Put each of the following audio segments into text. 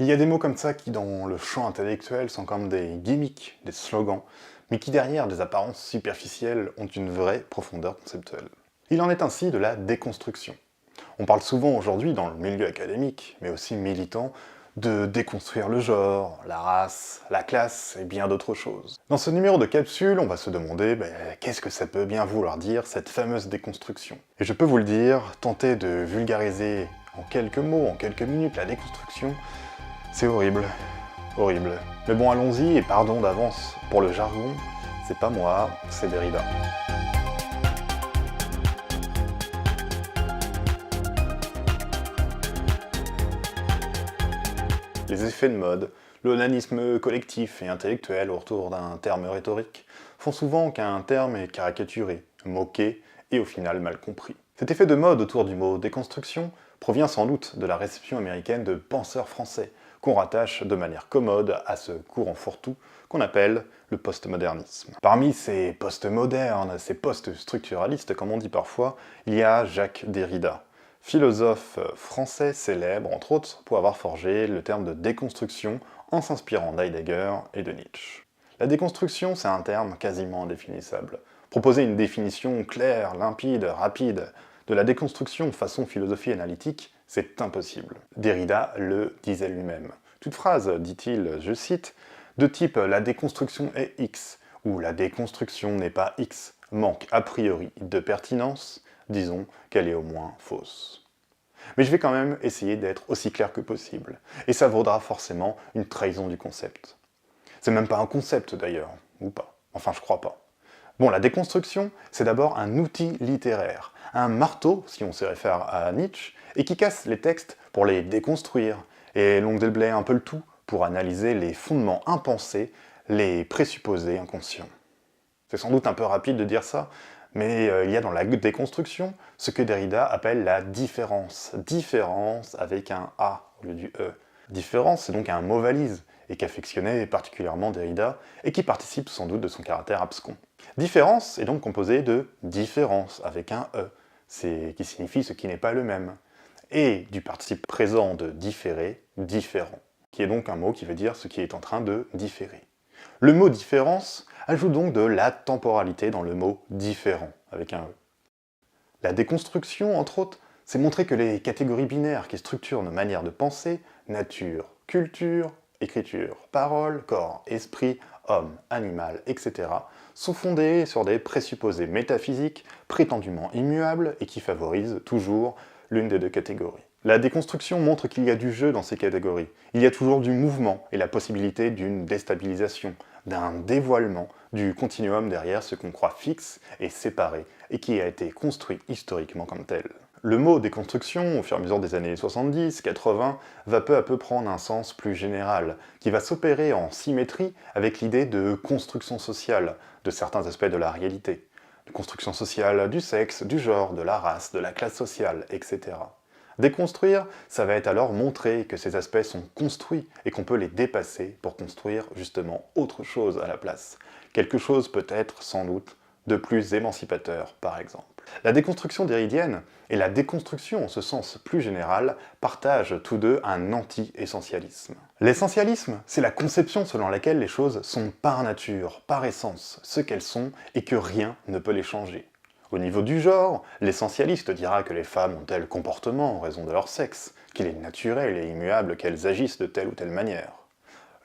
Il y a des mots comme ça qui, dans le champ intellectuel, sont comme des gimmicks, des slogans, mais qui derrière des apparences superficielles ont une vraie profondeur conceptuelle. Il en est ainsi de la déconstruction. On parle souvent aujourd'hui dans le milieu académique, mais aussi militant, de déconstruire le genre, la race, la classe et bien d'autres choses. Dans ce numéro de capsule, on va se demander qu'est-ce que ça peut bien vouloir dire, cette fameuse déconstruction. Et je peux vous le dire, tenter de vulgariser en quelques mots, en quelques minutes, la déconstruction, c'est horrible. Horrible. Mais bon, allons-y, et pardon d'avance pour le jargon, c'est pas moi, c'est Derrida. Les effets de mode, l'onanisme collectif et intellectuel autour d'un terme rhétorique font souvent qu'un terme est caricaturé, moqué et au final mal compris. Cet effet de mode autour du mot déconstruction provient sans doute de la réception américaine de penseurs français, qu'on rattache de manière commode à ce courant fourre-tout qu'on appelle le postmodernisme. Parmi ces postmodernes, ces post-structuralistes comme on dit parfois, il y a Jacques Derrida, philosophe français célèbre, entre autres, pour avoir forgé le terme de déconstruction en s'inspirant d'Heidegger et de Nietzsche. La déconstruction, c'est un terme quasiment indéfinissable. Proposer une définition claire, limpide, rapide de la déconstruction façon philosophie analytique, c'est impossible. Derrida le disait lui-même. Toute phrase, dit-il, je cite, de type « la déconstruction est X » ou « la déconstruction n'est pas X » manque a priori de pertinence, disons qu'elle est au moins fausse. Mais je vais quand même essayer d'être aussi clair que possible, et ça vaudra forcément une trahison du concept. C'est même pas un concept d'ailleurs, ou pas, enfin je crois pas. Bon, la déconstruction, c'est d'abord un outil littéraire, un marteau, si on se réfère à Nietzsche, et qui casse les textes pour les déconstruire, et l'on déblaye un peu le tout pour analyser les fondements impensés, les présupposés inconscients. C'est sans doute un peu rapide de dire ça, mais il y a dans la déconstruction ce que Derrida appelle la différence. Différence avec un A au lieu du E. Différence, c'est donc un mot valise, et qu'affectionnait particulièrement Derrida, et qui participe sans doute de son caractère abscon. Différence est donc composée de différence avec un E, qui signifie ce qui n'est pas le même, et du participe présent de différer, différent, qui est donc un mot qui veut dire ce qui est en train de différer. Le mot différence ajoute donc de la temporalité dans le mot différent, avec un E. La déconstruction, entre autres, c'est montrer que les catégories binaires qui structurent nos manières de penser, nature, culture, écriture, parole, corps, esprit, homme, animal, etc., sont fondées sur des présupposés métaphysiques prétendument immuables et qui favorisent toujours l'une des deux catégories. La déconstruction montre qu'il y a du jeu dans ces catégories. Il y a toujours du mouvement et la possibilité d'une déstabilisation, d'un dévoilement du continuum derrière ce qu'on croit fixe et séparé, et qui a été construit historiquement comme tel. Le mot déconstruction, au fur et à mesure des années 70, 80, va peu à peu prendre un sens plus général, qui va s'opérer en symétrie avec l'idée de construction sociale de certains aspects de la réalité. De construction sociale du sexe, du genre, de la race, de la classe sociale, etc. Déconstruire, ça va être alors montrer que ces aspects sont construits et qu'on peut les dépasser pour construire justement autre chose à la place. Quelque chose peut-être, sans doute, de plus émancipateur, par exemple. La déconstruction derridienne et la déconstruction en ce sens plus général partagent tous deux un anti-essentialisme. L'essentialisme, c'est la conception selon laquelle les choses sont par nature, par essence, ce qu'elles sont et que rien ne peut les changer. Au niveau du genre, l'essentialiste dira que les femmes ont tel comportement en raison de leur sexe, qu'il est naturel et immuable qu'elles agissent de telle ou telle manière.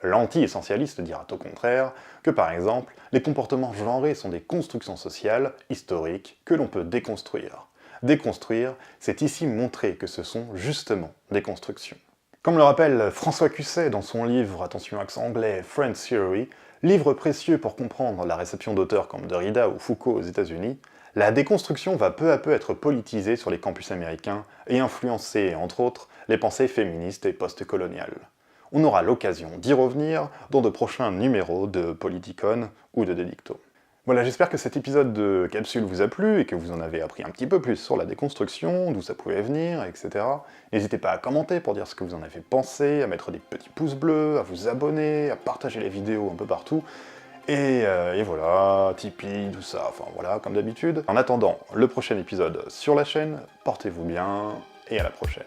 L'anti-essentialiste dira au contraire que, par exemple, les comportements genrés sont des constructions sociales, historiques, que l'on peut déconstruire. Déconstruire, c'est ici montrer que ce sont justement des constructions. Comme le rappelle François Cusset dans son livre, attention accent anglais, Friend Theory, livre précieux pour comprendre la réception d'auteurs comme Derrida ou Foucault aux États-Unis, la déconstruction va peu à peu être politisée sur les campus américains et influencer, entre autres, les pensées féministes et post-coloniales. On aura l'occasion d'y revenir dans de prochains numéros de Politicon ou de Dedicto. Voilà, j'espère que cet épisode de capsule vous a plu et que vous en avez appris un petit peu plus sur la déconstruction, d'où ça pouvait venir, etc. N'hésitez pas à commenter pour dire ce que vous en avez pensé, à mettre des petits pouces bleus, à vous abonner, à partager les vidéos un peu partout. Et voilà, Tipeee, tout ça, enfin voilà, comme d'habitude. En attendant le prochain épisode sur la chaîne, portez-vous bien, et à la prochaine.